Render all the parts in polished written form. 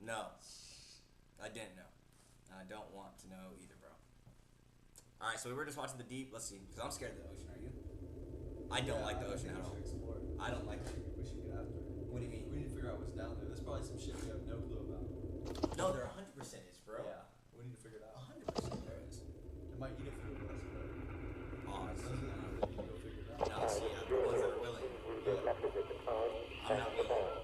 No. I didn't know. I don't want to know either, bro. Alright, so we were just watching the deep. Let's see. Because I'm scared of the ocean, are you? I don't like the ocean at all. Explore. I don't like it. We should get after it. What do you mean? We need to figure out what's down there. There's probably some shit we have no clue about. No, there 100% is, bro. Yeah, we need to figure it out. 100% there is. It might eat a few of us, but Pause. those are the ones that you go figure it out. No, see, the ones that are willing. I'm not willing.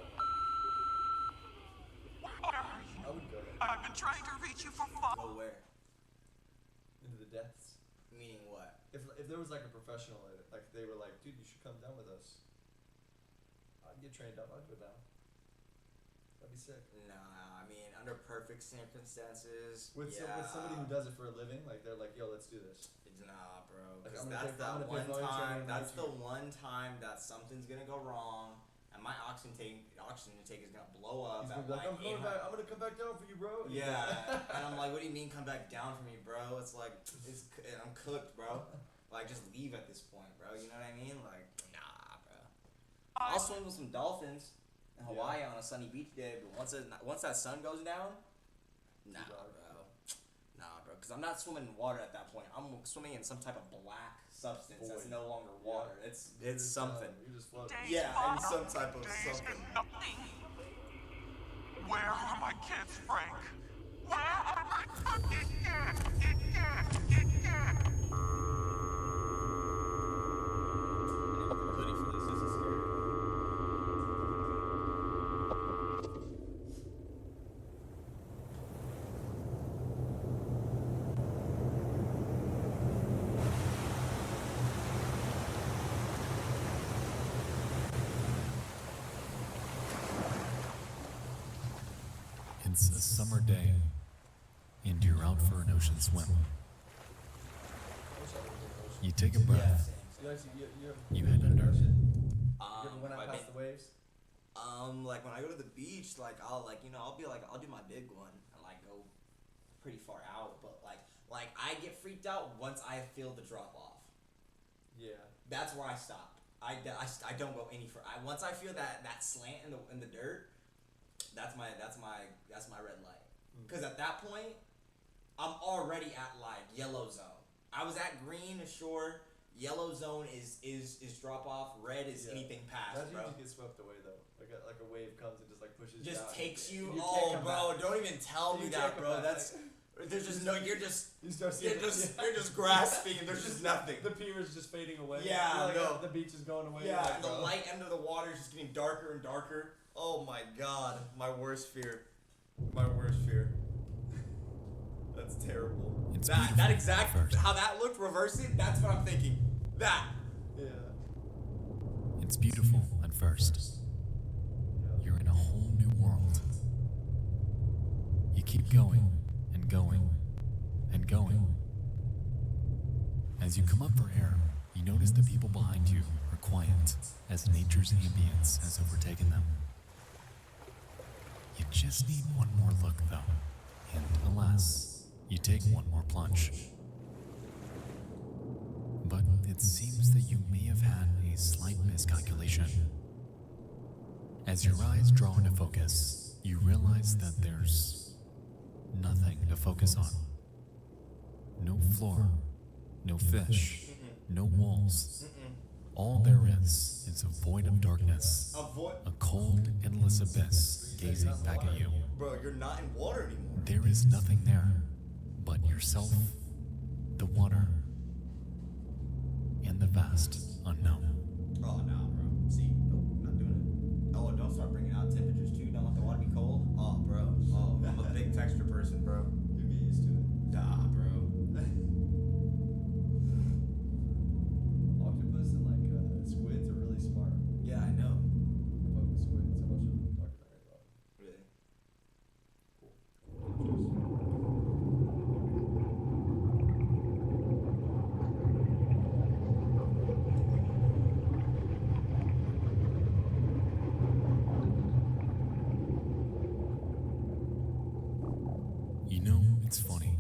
I would go there. I've been trying to reach you for fun. Go where? Into the depths. Meaning what? If there was like a professional, like they were like, dude, you should come down with us. I'd get trained up. I'd go down. That'd be sick. Nah, I mean, under perfect circumstances. With somebody who does it for a living, like they're like, yo, let's do this. Nah, bro. Like, Because I'm gonna that's pick- that I'm gonna one pick volume time. training That's next the year. one time that something's gonna go wrong, and my oxygen intake is gonna blow up. He's At gonna be like, I'm coming 800. back. I'm gonna come back down for you, bro. Yeah, and I'm like, what do you mean come back down for me, bro? It's like, I'm cooked, bro. Like, just leave at this point, bro. You know what I mean? Like, nah, bro. I'll swim with some dolphins in Hawaii on a sunny beach day, but once that sun goes down, nah, bro. Nah, bro. Because I'm not swimming in water at that point. I'm swimming in some type of black substance that's Void. no longer water. Yeah. It's something. You're just floating. Yeah, and some type of something. Nothing. Where are my kids, Frank? Where are my fucking kids? Hoodie for this. This is scary. It's a summer day, and you're out for an ocean swim. You take a breath, you head under. You ever went out past the waves? Like when I go to the beach, like I'll I'll do my big one and like go pretty far out, but like I get freaked out once I feel the drop off. Yeah. That's where I stop. I don't go any further. Once I feel that slant in the dirt, that's my red light. Because at that point, I'm already at like yellow zone. I was at green ashore. Yellow zone is drop off. Red is anything past, That's bro. usually get swept away though. Like a wave comes and just like pushes you Just out. takes you. can't Oh, come bro, back. don't even tell me You that, can't come bro. back. That's there's just no. You're just You start seeing you're just grasping. There's just nothing. the pier is just fading away. Yeah, Like, no. the beach is going away. Yeah, Like, and the bro. light end of the water is just getting darker and darker. Oh my god, my worst fear. My worst fear. That's terrible. It's That beautiful exact first. how that looked, reverse it. That's what I'm thinking. That. Yeah. It's beautiful at first. You're in a whole new world. You keep going and going and going. As you come up for air, you notice the people behind you are quiet as nature's ambience has overtaken them. You just need one more look though, and alas, you take one more plunge. But it seems that you may have had a slight miscalculation. As your eyes draw into focus, you realize that there's nothing to focus on. No floor, no fish, no walls. All there is a void of darkness, a cold, endless abyss gazing back at you. Bro, you're not in water anymore. There is nothing there but yourself, the water, and the vast unknown. Oh no, bro. See, nope, not doing it. Oh, don't start bringing out temperatures too. Don't let the water be cold. Oh, bro. Oh, I'm a big texture person, bro. You'll get used to it. Nah, bro. Octopus and like squids are really smart. Yeah, I know. I fuck with squids. I watch a documentary about it. Really. You know, it's funny.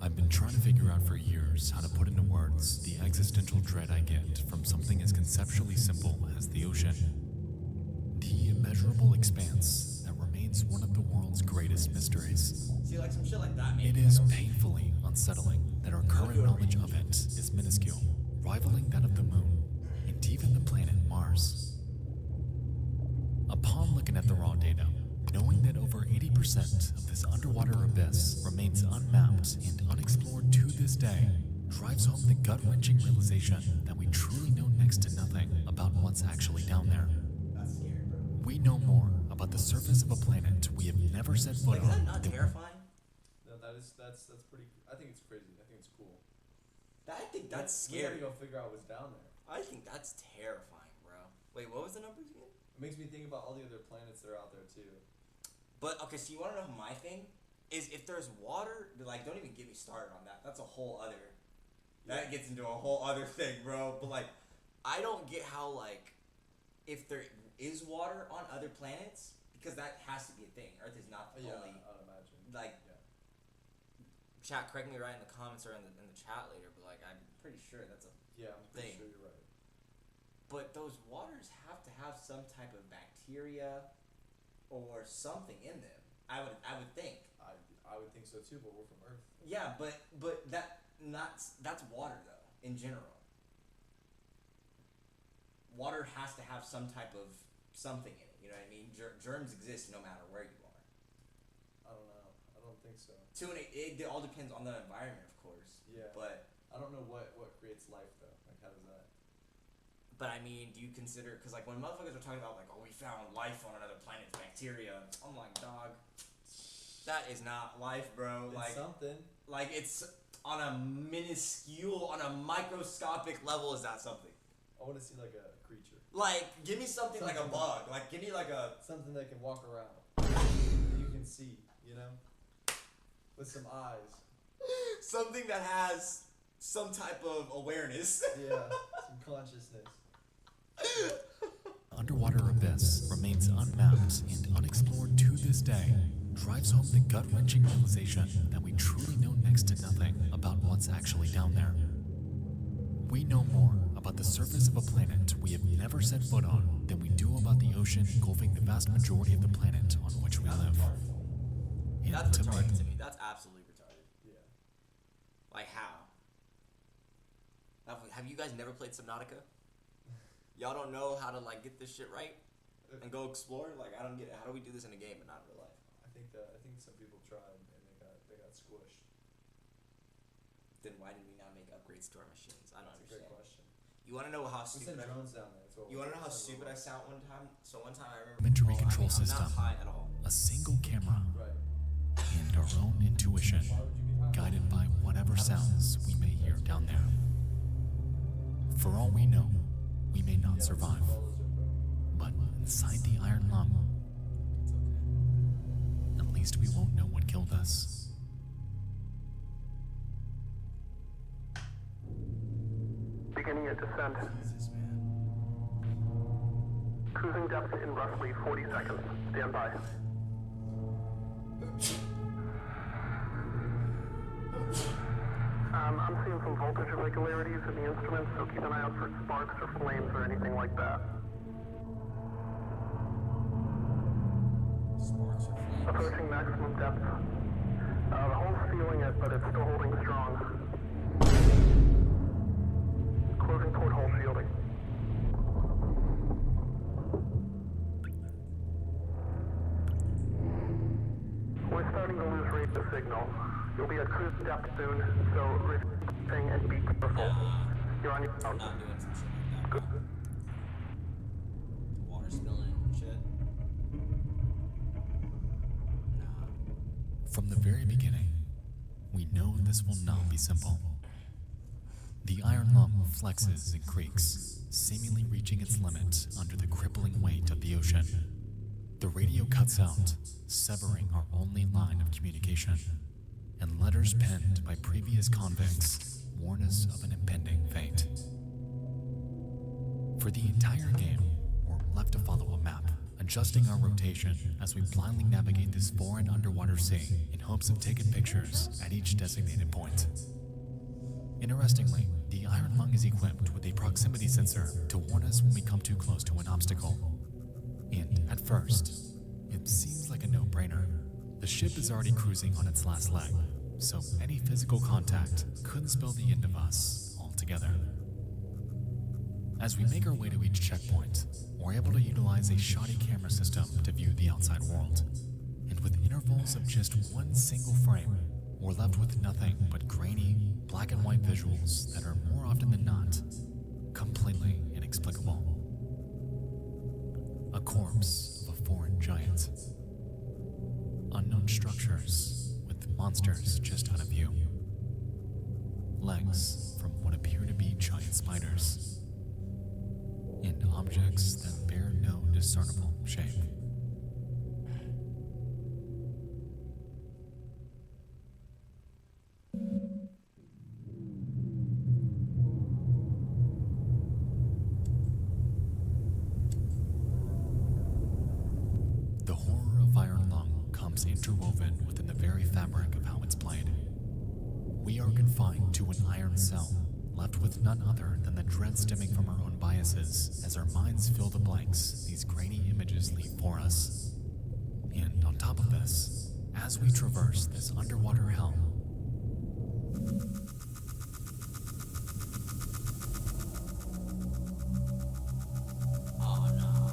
I've been trying to figure out for years how to put into words the existential dread I get from something as conceptually simple as the ocean. The immeasurable expanse that remains remains one of the world's greatest mysteries. See, like some shit like that. It is painfully unsettling that our current knowledge of it is minuscule, rivaling that of the moon and even the planet Mars. Upon looking at the raw data, knowing that over 80% of this underwater abyss remains unmapped and unexplored to this day, drives home the gut-wrenching realization that we truly know next to nothing about what's actually down there. That's scary, bro. We know more about the surface of a planet we have never set foot Like, is that on not than terrifying? No, that's pretty. I think it's crazy. I think it's cool. I think that's We scary. gotta go figure out what's down there. I think that's terrifying, bro. Wait, what was the numbers again? It makes me think about all the other planets that are out there too. But okay, so you want to know my thing is if there's water, like don't even get me started on that. That's a whole other. That gets into a whole other thing, bro. But like, I don't get how like, if there is water on other planets, because that has to be a thing. Earth is not the only. I'd imagine. Like, Yeah. chat, correct me right in the comments or in the chat later. But like, I'm pretty sure that's a. Yeah, I'm pretty Thing. sure you're right. But those waters have to have some type of bacteria, or something in them. I would think. I would think so too, but we're from Earth. Yeah, but that's water though in general. Water has to have some type of something in it. You know what I mean? Germs exist no matter where you are. I don't know. I don't think so. It all depends on the environment, of course. Yeah. But I don't know what creates life though. Like how does that? But I mean, do you consider, because like when motherfuckers are talking about like, oh, we found life on another planet's bacteria, I'm like, dog, that is not life, bro. It's Like something. Like it's on a minuscule, on a microscopic level. Is that something? I want to see like a creature. Like, give me something like a Something. bug. Like, give me like a. Something that can walk around. That you can see, you know? With some eyes. Something that has some type of awareness. Yeah, some consciousness. Underwater abyss remains unmapped and unexplored to this day, drives home the gut-wrenching realization that we truly know next to nothing about what's actually down there. We know more about the surface of a planet we have never set foot on than we do about the ocean engulfing the vast majority of the planet on which we live. And That's to me, retarded to me. That's absolutely retarded. Yeah. Like how? Have you guys never played Subnautica? Y'all don't know how to like get this shit right and go explore? Like I don't get it. How do we do this in a game but not in real life? I think some people tried and they got squished. Then why did we not make upgrades to our machines? I don't That's a great understand. question. You want to know how We stupid sent I drones down there. That's what You want to know how that's what stupid I we're- sound one time? So one time I remember. Elementary Oh, control I'm system. not high at all. a single camera, Right. and our own intuition, Why would you be high? guided by whatever sounds we may hear down there. For all we know, we may not survive, but inside the iron lung, at least we won't know what killed us. Beginning your descent. Jesus, man. Cruising depth in roughly 40 seconds. Stand by. I'm seeing some voltage irregularities in the instruments, so keep an eye out for sparks or flames or anything like that. Sparks or flames. Approaching maximum depth. The hull's feeling it, but it's still holding strong. Closing porthole shielding. We're starting to lose rate of signal. You'll be at cruise depth soon, so receiving and be careful. You're on your own. Not doing some shit like that. Water spilling and shit. Nah. From the very beginning, we know this will not be simple. The iron lung flexes and creaks, seemingly reaching its limit under the crippling weight of the ocean. The radio cuts out, severing our only line of communication, and letters penned by previous convicts warn us of an impending fate. For the entire game, we're left to follow a map, adjusting our rotation as we blindly navigate this foreign underwater sea in hopes of taking pictures at each designated point. Interestingly, the iron lung is equipped with a proximity sensor to warn us when we come too close to an obstacle. And at first, It seems like a no-brainer. The ship is already cruising on its last leg, so any physical contact could spell the end of us altogether. As we make our way to each checkpoint, we're able to utilize a shoddy camera system to view the outside world. And with intervals of just one single frame, we're left with nothing but grainy, black and white visuals that are more often than not completely inexplicable. A corpse of a foreign giant. Unknown structures with monsters just out of view. Legs from what appear to be giant spiders. And objects that bear no discernible shape. The horror of Iron Lung comes interwoven within the very fabric of how it's played. We are confined to an iron cell, left with none other than the dread stemming from our own biases as our minds fill the blanks these grainy images leave for us. And on top of this, as we traverse this underwater hell, Oh no.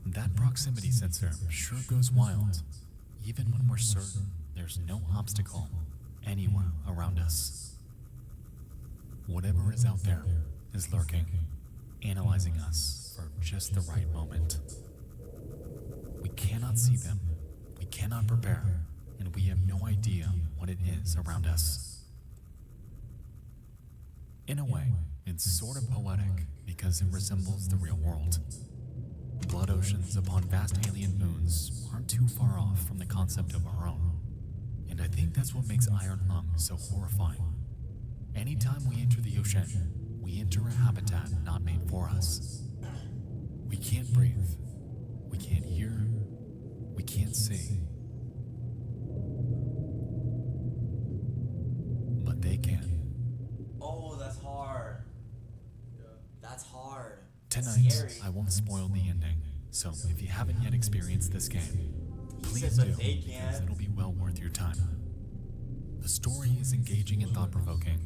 that proximity sensor sure goes wild, even when we're certain there's no obstacle anywhere around us. Whatever is out there is lurking, analyzing us for just the right moment. We cannot see them, we cannot prepare, and we have no idea what it is around us. In a way, it's sort of poetic because it resembles the real world. Blood oceans upon vast alien moons aren't too far off from the concept of our own. And I think that's what makes Iron Lung so horrifying. Anytime we enter the ocean, we enter a habitat not made for us. We can't breathe. We can't hear. We can't see. But they can. Oh, that's hard. Yeah. That's hard. Tonight, Scary. I won't spoil the ending, so if you haven't yet experienced this game, please said, do, but they because can. it'll be well worth your time. The story is engaging and thought-provoking.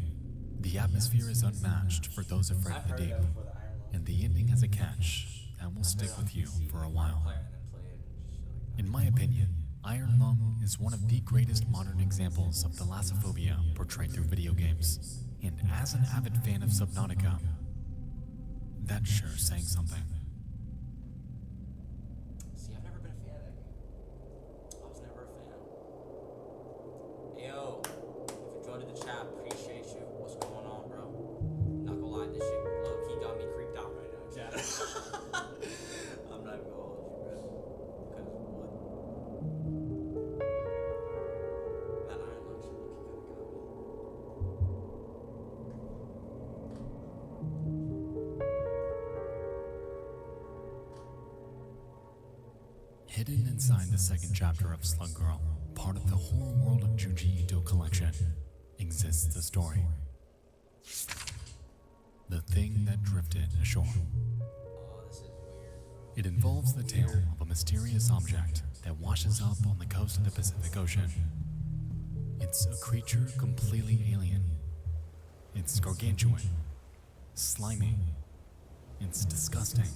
The atmosphere is unmatched for those afraid I've of the heard deep, that before, the Iron Lung. and the ending has a catch that will stick with you for a while. Player and then play it and shit like that. In my opinion, Iron Lung is one of the greatest modern examples of thalassophobia portrayed through video games. And as an avid fan of Subnautica, that's sure saying something. See, I've never been a fan of that game. I was never a fan. Yo, if you joined in the chat, appreciate you. What's going on, bro? Not gonna lie, this shit low-key got me creeped out right now, chat. I'm not even gonna hold you, bro. Because what? That Iron Lung shit low-key kinda got me. Hidden inside the second chapter of Slug Girl, part of the horror world of Junji Ito collection, exists the story. The thing that drifted ashore. Oh, this is weird, bro. It involves the tale of a mysterious object that washes up on the coast of the Pacific Ocean. It's a creature completely alien. It's gargantuan, slimy, it's disgusting.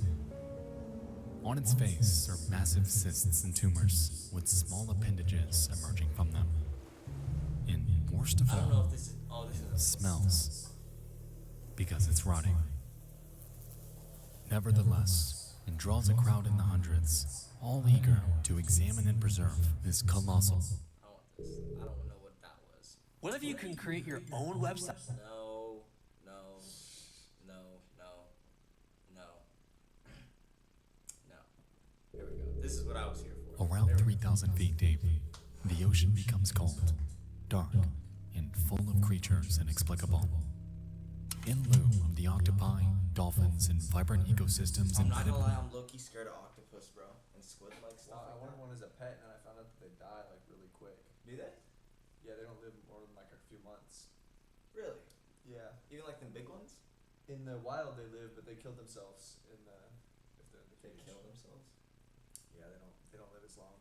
On its face are massive cysts and tumors with small appendages emerging from them. And worst of I don't know all, if this is. Oh, this is. smells. Because it's rotting. Nevertheless, it draws a crowd in the hundreds, all eager to examine and preserve this colossal. I want this. I don't know what that was. What if you can create your own website? No, no, no, no, no, no. Here we go. This is what I was here for. Around 3,000 feet deep, the ocean becomes cold, dark, and full of creatures inexplicable. In lieu of the octopi, dolphins, and vibrant ecosystems I'm not embedded. gonna lie, I'm low-key scared of octopus, bro, and squid-like stuff Wow, I like wanted that. one as a pet, and then I found out that they die like really quick. Do they? Yeah, they don't live more than like a few months. Really? Yeah. Even like them big ones? In the wild they live, but they kill themselves in the if they're in the They cage. kill themselves. Yeah, they don't live as long.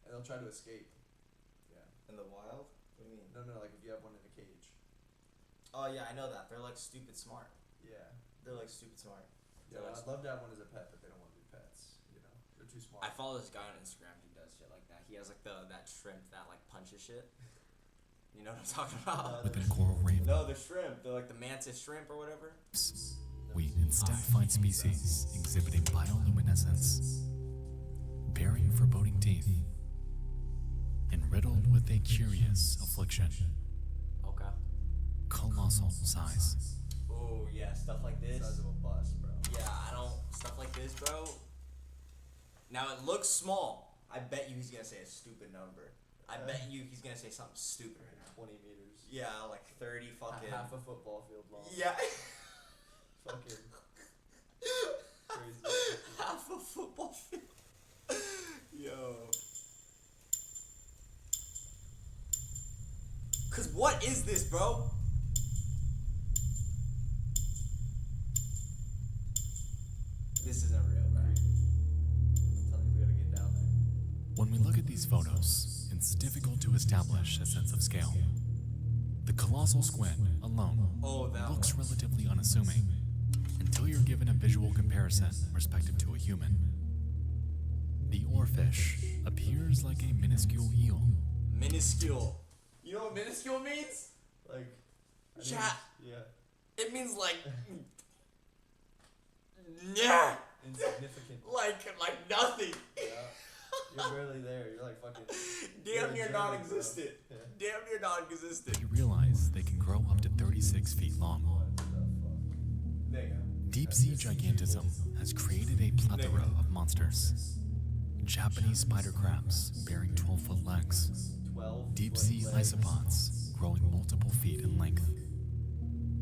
And they'll try to escape. Yeah. In the wild? What do you mean? No, like if you have one in a cage. Oh yeah, I know that. They're like stupid smart. Yeah. They're like stupid smart. Yeah, They're, like, I'd love to have one as a pet, but they don't want to be pets. You know, they're too smart. I follow this guy on Instagram who does shit like that. He has like that shrimp that like punches shit. You know what I'm talking about? Within coral reef, No, the shrimp. They're like the mantis shrimp or whatever. we instead find species exhibiting bioluminescence, bearing foreboding teeth, and riddled with a curious affliction. Okay. Colossal size. Oh yeah, stuff like this. Size of a bus, bro. Yeah, I don't stuff like this, bro. Now it looks small. I bet you he's gonna say a stupid number. I bet you he's gonna say something stupid right now. 20 meters. Yeah, like 30 fucking. Half a football field long. Yeah. Fucking crazy. Half a football field. Yo. Cause what is this, bro? This isn't real, bro. I'm telling you, we gotta get down there. When we look at these photos, it's difficult to establish a sense of scale. The colossal squid alone Oh, that looks one. relatively unassuming until you're given a visual comparison respective to a human. The oarfish appears like a minuscule eel. Minuscule. You know what minuscule means? Like, I think Chat. Yeah. It means like. Yeah. Insignificant. Like nothing. Yeah. You're barely there. You're like fucking. Damn you're near a journey, bro. non-existent. Yeah. Damn near non-existent. You realize they can grow up to 36 feet long. What the fuck? There you go. Deep sea gigantism has created a plethora of monsters. Japanese spider crabs bearing 12-foot legs. 12. Deep sea isopods growing multiple feet in length.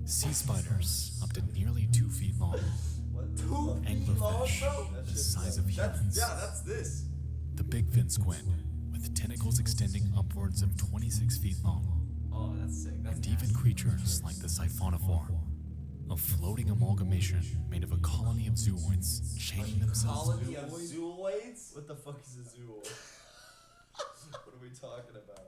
Sea spiders up to nearly 2 feet long. What? 2 feet long, Anglerfish bro. the size of humans. That's this. The big fin squid with tentacles extending upwards of 26 feet long. Oh, that's sick. That's And even creatures like the siphonophore, a floating amalgamation made of a colony of zooids chaining themselves. colony of zooids. What the fuck is a zoo? What are we talking about?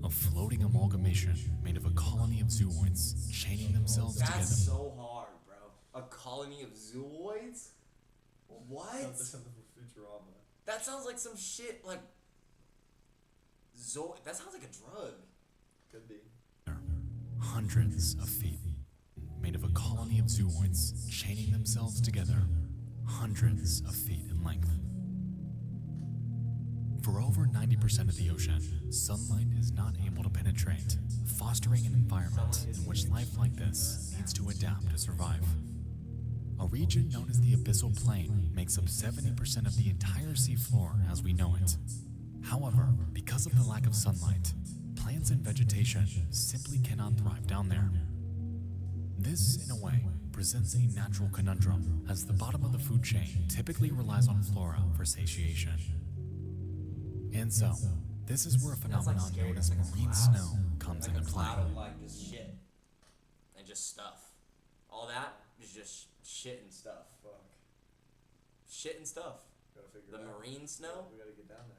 A floating amalgamation made of a colony of zooids chaining themselves That's together. so hard, bro. A colony of zooids. What? Something from Futurama. That sounds like some shit like. That sounds like a drug. Could be. Hundreds of feet, made of a colony of zooids chaining themselves together, hundreds of feet in length. For over 90% of the ocean, sunlight is not able to penetrate, fostering an environment in which life like this needs to adapt to survive. A region known as the abyssal plain makes up 70% of the entire seafloor as we know it. However, because of the lack of sunlight, plants and vegetation simply cannot thrive down there. This, in a way, presents a natural conundrum, as the bottom of the food chain typically relies on flora for satiation. And so, this is where a phenomenon scary. known as That's like a marine cloud. snow comes Like a into play. cloud of like just shit and just stuff. All that is just shit and stuff. Fuck. Shit and stuff. Gotta figure The it out. marine snow. We gotta get down there.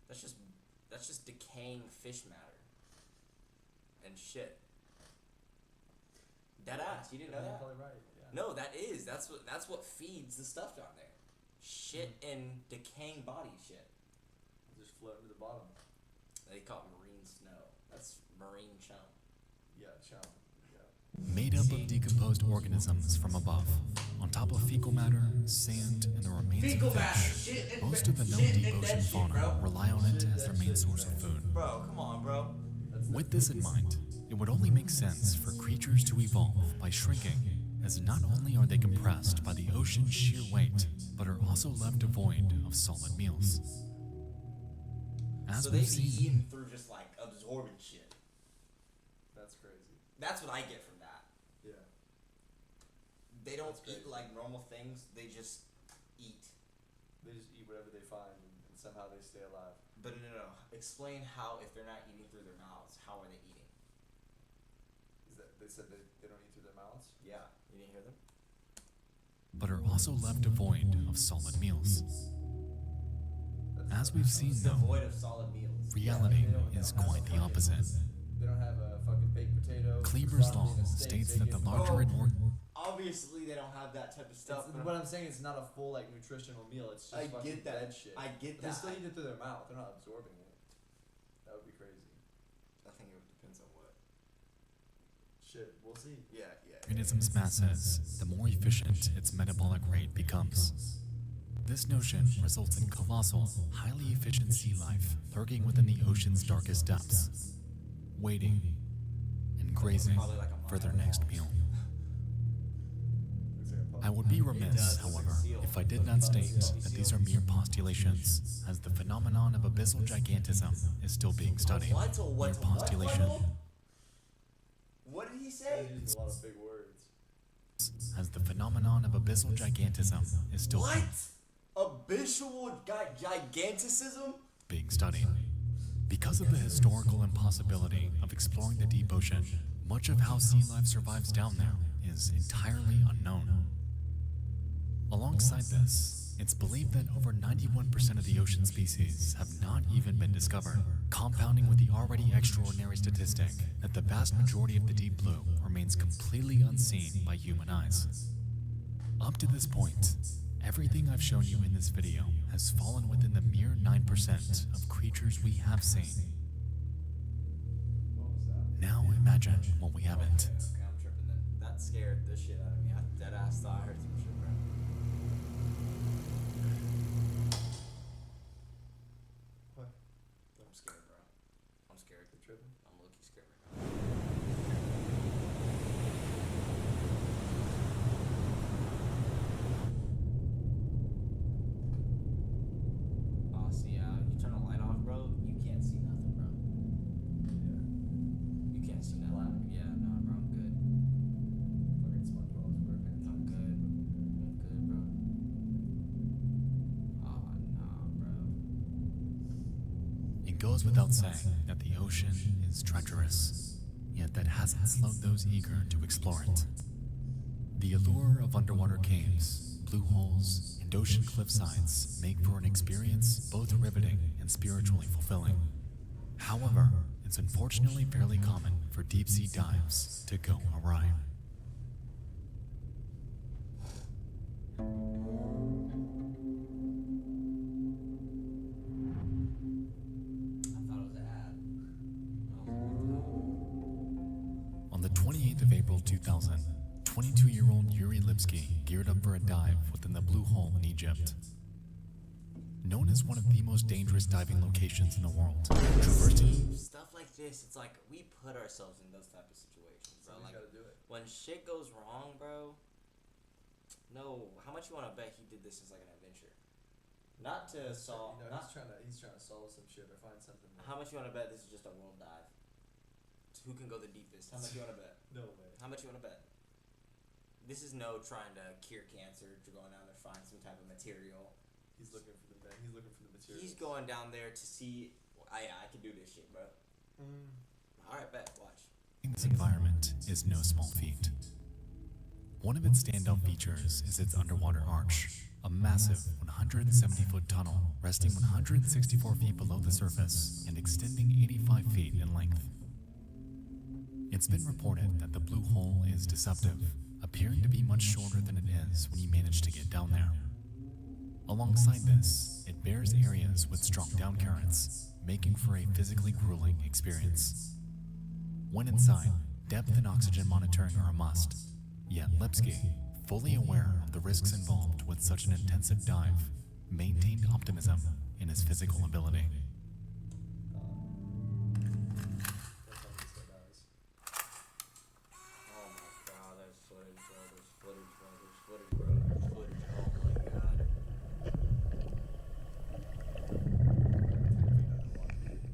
That's just decaying fish matter and shit. Dead ass. You didn't know You're that? probably right. Yeah. No, that's what feeds the stuff down there. Shit and decaying body shit. Just floating to the bottom. They call it marine snow. That's marine chum. Yeah, chum. Yeah. Made up of decomposed organisms from above, on top of fecal matter, sand, and the remains Fecal of matter, fish. shit and Most of the known shit deep and ocean that shit, fauna bro. rely on it as their main source of food. Bro, come on, bro. With this in mind, it would only make sense for creatures to evolve by shrinking, as not only are they compressed by the ocean's sheer weight, but are also left devoid of solid meals. As So they we've be seen, eating through just like absorbing shit. That's crazy. That's what I get from that. Yeah. They don't That's eat crazy. like normal things. They just eat. They just eat whatever they find and somehow they stay alive. But no. Explain how if they're not eating through their mouths, how are they eating? Is that they said they don't eat through their mouths. Yeah, you didn't hear them? but are also left devoid of solid meals. As we've seen, though, Devoid of solid meals. reality They don't is have quite a the fucking- opposite. They don't have a fucking baked potato. Kleber's broccoli, law and a steak. states They that the give- larger and more Obviously, they don't have that type of stuff. It's, what I'm saying is not a full like nutritional meal. It's just I fucking get that. dead shit. I get They that. still eat it through their mouth. They're not absorbing it. That would be crazy. I think it depends on what. Shit, we'll see. Yeah. organism's mass is, the more efficient its metabolic rate becomes. This notion results in colossal, highly efficient sea life lurking within the ocean's darkest depths, waiting and grazing for their next meal. Looks like a puppy. I would be remiss, however, if I did not state that these are mere postulations, as the phenomenon of abyssal gigantism is still being studied. Mere postulation, What did he say? They use a lot of big words. as the phenomenon of abyssal gigantism is still What? Abyssal giganticism? being studied. Because of the historical impossibility of exploring the deep ocean, much of how sea life survives down there is entirely unknown. Alongside this, it's believed that over 91% of the ocean species have not even been discovered, compounding with the already extraordinary statistic that the vast majority of the deep blue remains completely unseen by human eyes. Up to this point, everything I've shown you in this video has fallen within the mere 9% of creatures we have seen. What was that? Now imagine what we haven't. Okay, I'm tripping then. That scared the shit out of me. I dead ass thought I heard some shit, bro. What? I'm scared, bro. I'm scared. You tripping? I'm low-key scared right now. Oh, see, you turn the light off, bro, you can't see nothing, bro. Yeah. You can't see nothing. Yeah, nah, bro, I'm good. Fucking SpongeBob SquarePants. I'm good. I'm good, bro. Oh, nah, bro. It goes without saying that the ocean is treacherous, yet that hasn't slowed those eager to explore it. The allure of underwater caves, blue holes, and ocean cliffsides make for an experience both riveting and spiritually fulfilling. However, it's unfortunately fairly common for deep-sea dives to go awry. I thought it was an ad. On the 28th of April 2000, 22-year-old Yuri Lipsky geared up for a dive within the Blue Hole in Egypt. Known as one of the most dangerous diving locations in the world, traversing Stuff like this, it's like we put ourselves in those type of situations, bro. Somebody's Like gotta do it. when shit goes wrong, bro. No, how much you want to bet he did this as like an adventure? Not to solve. You know, Not he's trying to solve some shit or find something. how much you want to bet this is just a world dive? Who can go the deepest? How much you want to bet? No way. How much you want to bet? This is no trying to cure cancer, to going down there find some type of material. He's looking for the material. He's going down there to see. I can do this shit, bro. All right, bet. Watch. this environment is no small feat. One of its standout features is its underwater arch, a massive 170-foot tunnel resting 164 feet below the surface and extending 85 feet in length. It's been reported that the Blue Hole is deceptive, appearing to be much shorter than it is when you manage to get down there. Alongside this, it bears areas with strong down currents, making for a physically grueling experience. When inside, depth and oxygen monitoring are a must, yet Lipsky, fully aware of the risks involved with such an intensive dive, maintained optimism in his physical ability. That's how this guy dies. Oh my god, there's footage, bro. There's footage, bro. There's footage, bro. There's footage. Oh my god.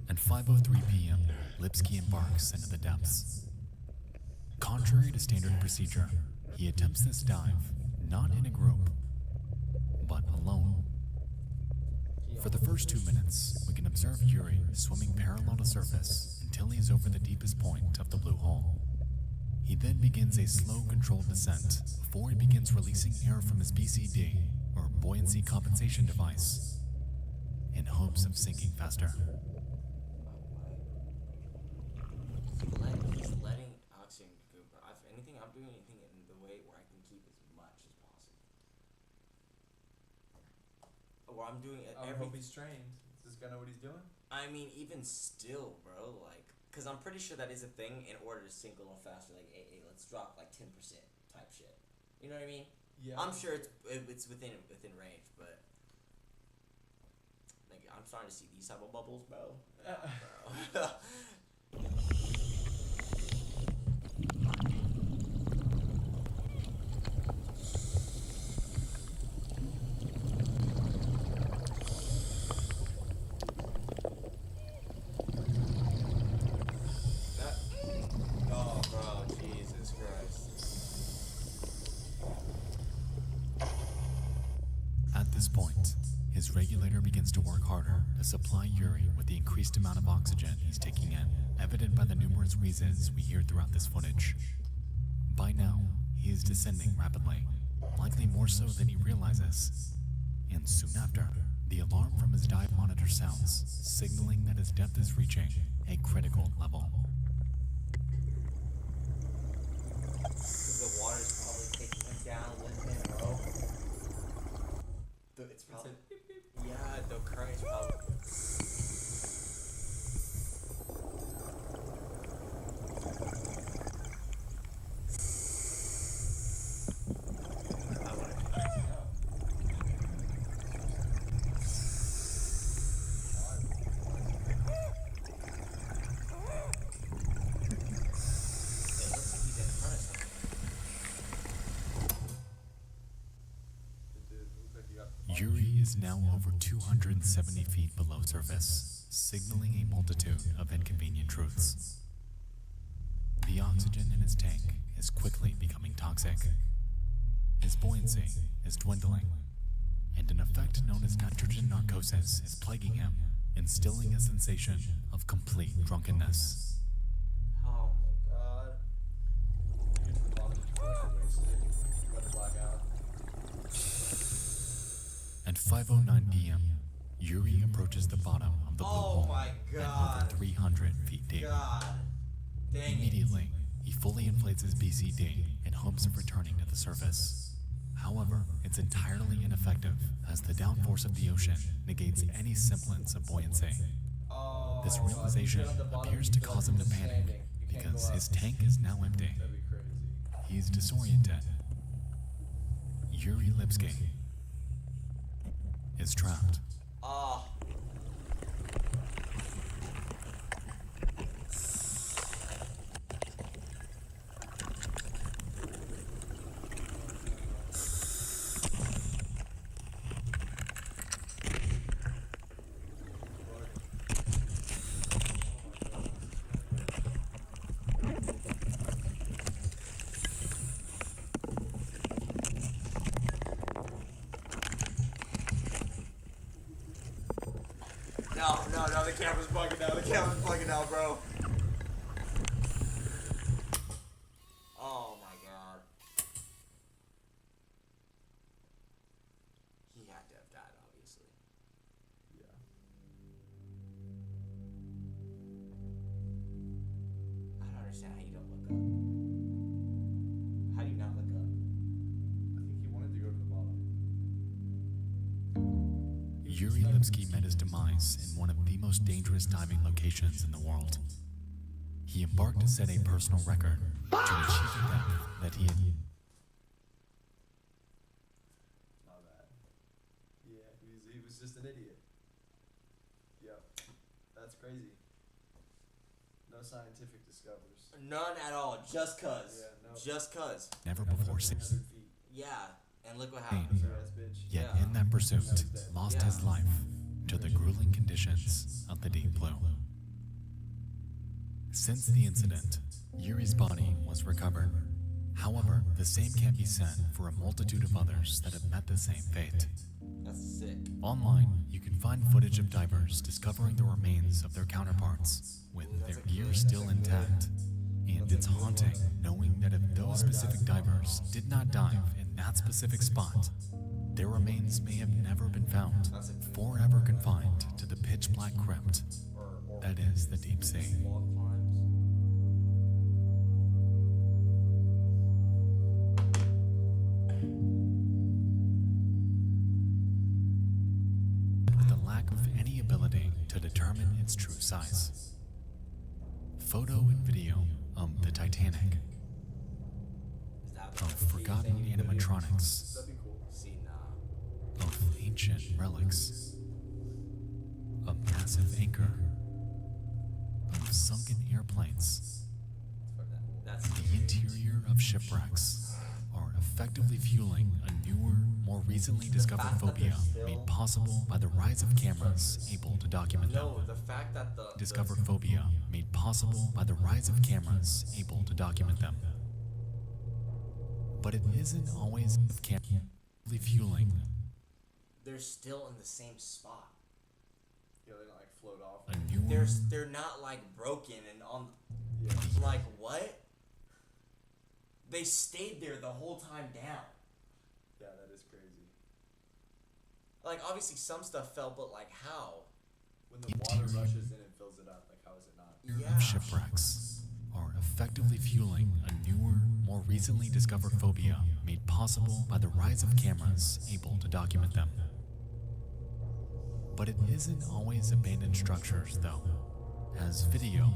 At 5:03 p.m., Lipsky embarks into the depths. Contrary to standard procedure, he attempts this dive not in a group, but alone. For the first 2 minutes, we can observe Yuri swimming parallel to surface until he is over the deepest point of the Blue Hole. He then begins a slow, controlled descent before he begins releasing air from his BCD, or buoyancy compensation device, in hopes of sinking faster. He's letting oxygen go. If anything, I'm doing anything in the way where I can keep as much as possible. Or I'm doing I hope he's trained. Does this guy know what he's doing? I mean, even still, bro, like, because I'm pretty sure that is a thing in order to sink a little faster. Like, hey, let's drop like 10% type shit. You know what I mean? Yeah. I'm sure it's within range, but like I'm starting to see these type of bubbles, bro. Bro. Oh, bro, Jesus Christ. At this point, his regulator begins to work harder to supply Yuri with the increased amount of oxygen he's taking in, evident by the numerous wheezes we hear throughout this footage. By now, he is descending rapidly, likely more so than he realizes. And soon after, the alarm from his dive monitor sounds, signaling that his depth is reaching a critical level. Because the water's probably taking him down a little bit, bro. It's probably... Yeah, the current's probably... Yuri is now over 270 feet below surface, signaling a multitude of inconvenient truths. The oxygen in his tank is quickly becoming toxic. His buoyancy is dwindling, and an effect known as nitrogen narcosis is plaguing him, instilling a sensation of complete drunkenness. Oh my God. Here's the bottom of the pressure wasted. You got to black out. At 5:09 p.m., Yuri approaches the bottom of the blue hole my at God. over 300 feet deep. God. Dang it. Immediately, he fully inflates his BCD in hopes of returning to the surface. However, it's entirely ineffective as the downforce of the ocean negates any semblance of buoyancy. Oh, This realization appears to cause him to panic because his tank is now empty. That'd be crazy. He's disoriented. Yuri Lipsky is trapped. Oh. No, the camera's bugging out. The camera's bugging out, bro. Oh my God. He had to have died, obviously. Yeah. I don't understand how you don't look up. How do you not look up? I think he wanted to go to the bottom. Yuri Lipsky met his demise in one of the most dangerous diving locations in the world. He embarked to set a personal record to achieve a depth that he had. My bad. Yeah, he was just an idiot. Yep. That's crazy. No scientific discoveries. None at all. Just cuz. Yeah, no. Just cuz. Never before seen. 300 feet. Yeah. And look what happened. Crazy ass bitch. Yet Yeah. in that pursuit, lost his life to the grueling conditions of the deep blue. Since the incident, Yuri's body was recovered. However, the same can't be said for a multitude of others that have met the same fate. That's sick. Online, you can find footage of divers discovering the remains of their counterparts, with their gear still intact, And it's haunting knowing that if those specific divers did not dive in that specific spot, their remains may have never been found, forever confined to the pitch black crypt that is the deep sea. Wall climbs. With the lack of any ability to determine its true size. Photo and video of the Titanic, Is that of what forgotten animatronics, That'd be cool. See, nah. of ancient relics, a massive anchor, of sunken airplanes, That's the interior of shipwrecks are effectively fueling a newer, more recently discovered phobia made possible by the rise of cameras able to document them. no. The fact that the Discovered phobia made possible by the rise of cameras able to document them. But it isn't always of cameras fueling they're still in the same spot. Yeah, they don't like float off. a newer, They're not like broken and on. Yeah. Like what? They stayed there the whole time down. Yeah, that is crazy. Like obviously some stuff fell, but like how? When the water rushes in and fills it up, like how is it not? Yeah. of shipwrecks are effectively fueling a newer, more recently discovered phobia made possible by the rise of cameras able to document them. But it isn't always abandoned structures, though, as video,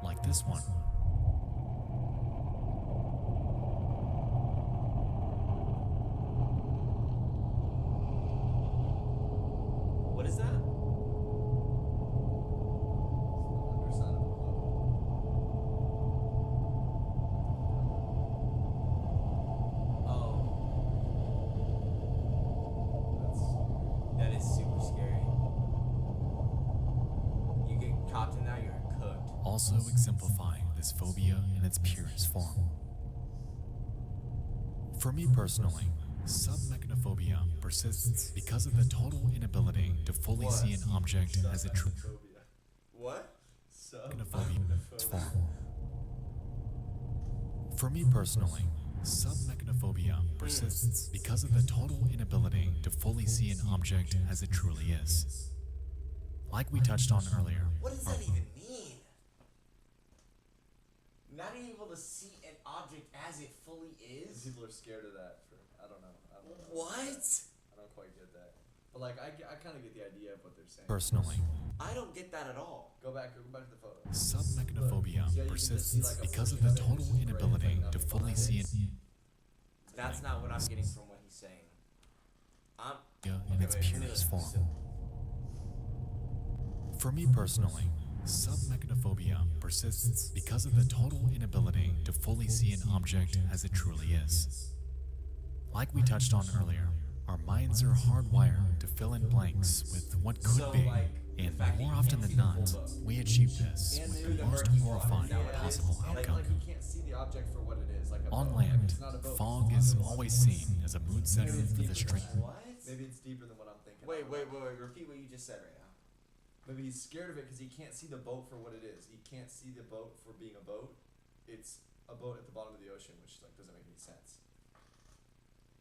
like this one, What is that? Underside of the boat. Oh, that is super scary. You get caught in that, you're cooked. also exemplifying this phobia in its purest form. For me personally, submechanophobia persists because of the total inability to fully see an object as it truly Phobia. What? is form. For me personally, submechanophobia persists because of the total inability to fully see an object as it truly is. Like we touched on earlier, What does that even mean? Not being able to see an object as it fully is? People are scared of that. I don't know. What? I don't quite get that. But like, I kind of get the idea of what they're saying. personally, I don't get that at all. Go back to the photo. submechanophobia Yeah, you can just see, persists like, a because of fully the covered total gray, inability like to nothing fully behind see it. an That's not what I'm getting from what he's saying. I'm in its purest form. For me personally, submechanophobia persists because of the total inability to fully see an object as it truly is. Like we touched on earlier, our minds are hardwired to fill in blanks with what could So, be, like, and the fact that more you often can't than see the not, full boat. we achieve this And with through the the most murky horrifying water, yeah, possible Like outcome. you can't see the object for what it is. Like a On boat. land, It's not a boat. fog It's is not a boat. always seen as a mood setter Maybe it's for the deeper street. than that. What? Maybe it's deeper than what I'm thinking. Wait. Repeat what you just said right now. Maybe he's scared of it because he can't see the boat for what it is. He can't see the boat for being a boat. It's a boat at the bottom of the ocean, which like doesn't make any sense.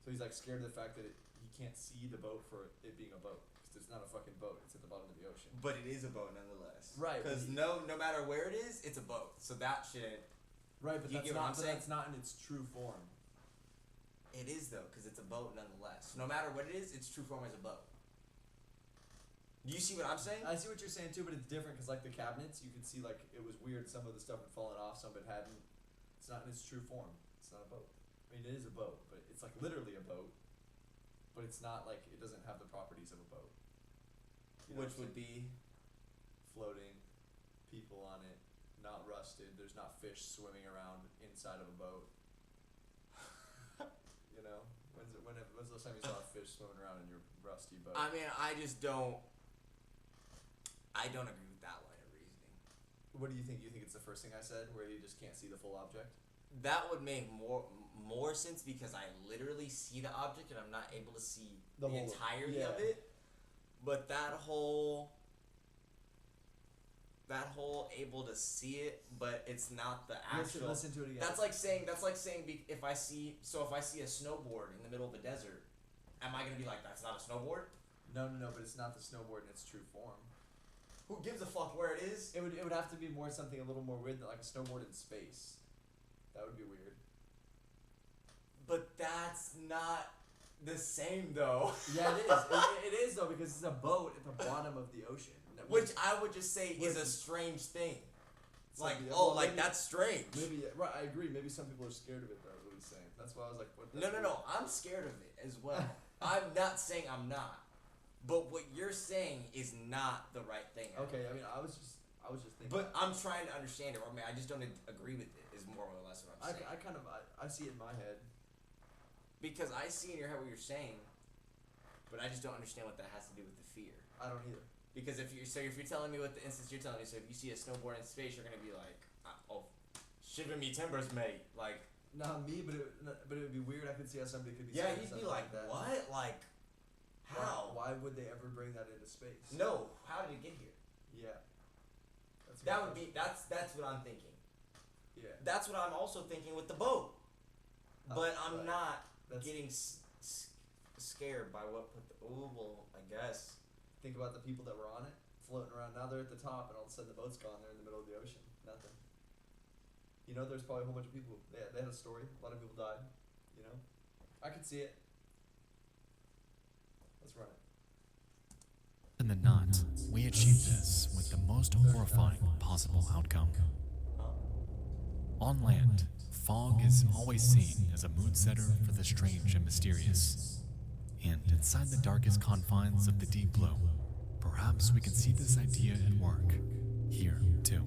So he's like scared of the fact that he can't see the boat for it being a boat because it's not a fucking boat. It's at the bottom of the ocean. But it is a boat nonetheless. Right, Because but no matter where it is, it's a boat. So that shit. Right, but You that's get what I'm not. But saying? that's not in its true form. It is though, because it's a boat nonetheless. No matter what it is, its true form is a boat. Do you see what I'm saying? I see what you're saying too, but it's different because like the cabinets, you could see like it was weird. Some of the stuff had fallen off, some of it hadn't. It's not in its true form. It's not a boat. I mean, it is a boat, but it's like literally a boat. But it's not like it doesn't have the properties of a boat. You know Which what I'm would saying? be Floating, people on it, not rusted. There's not fish swimming around inside of a boat. You know, when's the last time you saw a fish swimming around in your rusty boat? I mean, I don't agree with that line of reasoning. What do you think? You think it's the first thing I said, where you just can't see the full object? That would make more sense because I literally see the object and I'm not able to see The the, whole- entirety yeah. of it. But that whole that whole able to see it, but it's not the actual. Listen to it again. That's like saying if I see a snowboard in the middle of a desert, am I gonna be like, that's not a snowboard? No, but it's not the snowboard in its true form. Who gives a fuck where it is? It would have to be something a little more weird than like a snowboard in space. That would be weird. But that's not the same though. Yeah, it is. It is though, because it's a boat at the bottom of the ocean. Which I would just say is a strange thing. Like, maybe, that's strange. Maybe, right, I agree. Maybe some people are scared of it, though, is what he's saying. That's why I was like, what the No. I'm scared of it as well. I'm not saying I'm not. But what you're saying is not the right thing. Okay, I mean, I was just thinking. But I'm trying to understand it. I mean, I just don't agree with it, is more or less what I'm saying. I see it in my head. Because I see in your head what you're saying, but I just don't understand what that has to do with the fear. I don't either. Because if you're telling me what the instance you're telling me, so if you see a snowboard in space, you're gonna be like, oh, shiver me timbers, mate. Like, not me, but it would be weird. I could see how somebody could be. yeah, saying you'd be something like, that. what? Like, how? Why would they ever bring that into space? No, how did it get here? Yeah. That's what I'm thinking. Yeah. That's what I'm also thinking with the boat. But I'm right. not getting scared by what put the. Ooh, well, I guess. Think about the people that were on it, floating around. Now they're at the top, and all of a sudden the boat's gone. They're in the middle of the ocean. Nothing. You know, there's probably a whole bunch of people. They had a story. A lot of people died. You know, I could see it. Let's run it. In the knot, we achieved this with the most horrifying possible outcome. On land, fog is always seen as a mood setter for the strange and mysterious. And inside the darkest confines of the deep blue, perhaps we can see this idea at work, here too.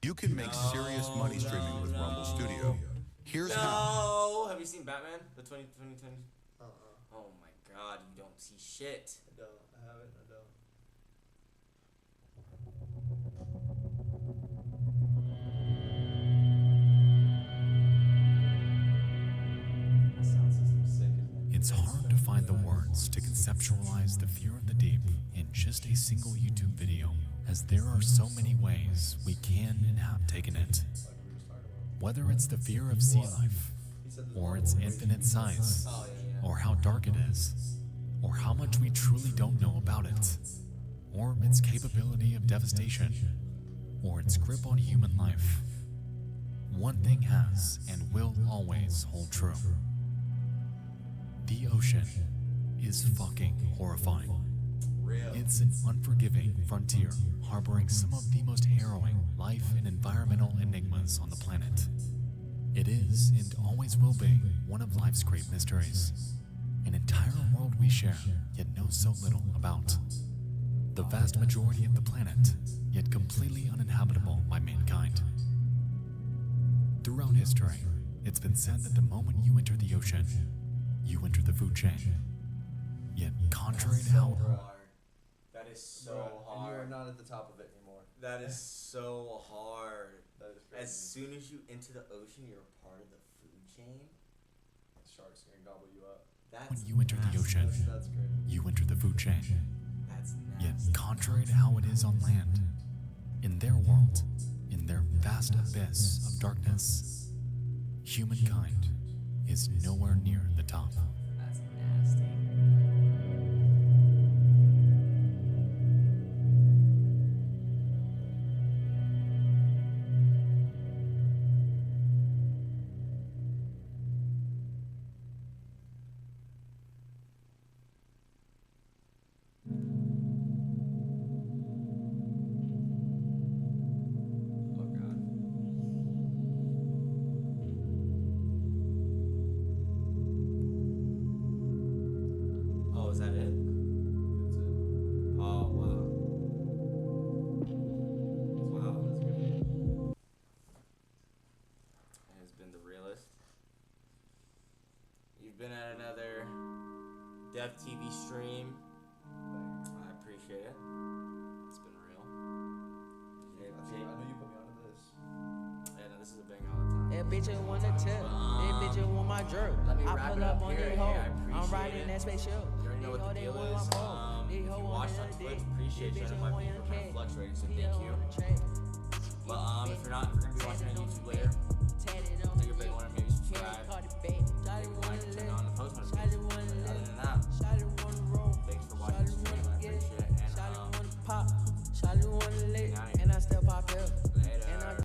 You can make serious money streaming with Rumble Studio. Here's how. No! Have you seen Batman? The 2020? Uh-uh. Oh my god, you don't see shit. I don't. I haven't. I don't. The sound system's sick, isn't it? It's hard to find the words to conceptualize the fear of the deep in just a single YouTube video, as there are so many ways we can and have taken it. Like we were just talking about. Whether it's the fear of sea life, He said there's or one its more way infinite to- size, Oh, yeah. or how dark it is, or how much we truly don't know about it, or its capability of devastation, or its grip on human life. One thing has and will always hold true. The ocean is fucking horrifying. Real. It's an unforgiving frontier harboring some of the most harrowing life and environmental enigmas on the planet. It is, and always will be, one of life's great mysteries. An entire world we share, yet know so little about. The vast majority of the planet, yet completely uninhabitable by mankind. Throughout history, it's been said that the moment you enter the ocean, you enter the food chain. Yet, contrary to how hard. That is so Bruh, and you are hard. not at the top of it anymore. That is so hard. That is crazy. As soon as you enter the ocean, you're a part of the food chain. The shark's gonna gobble you up. That's when you enter the nasty. ocean, That's crazy. you enter the food chain. That's Yet, nasty. contrary to how it is on land, in their world, in their vast abyss of darkness, humankind is nowhere near the top. That's nasty. Oh god. bitches wanna tip. They bitches want my jerk. Let me I wrap pull it up up on here. they Hey, hoe. I appreciate I'm riding it. that spaceship. You already know what the deal is. If you watched on Twitch, appreciate you. I know my views are kind of fluctuating, so thank you. But if you're not, if you're gonna be watching on YouTube later,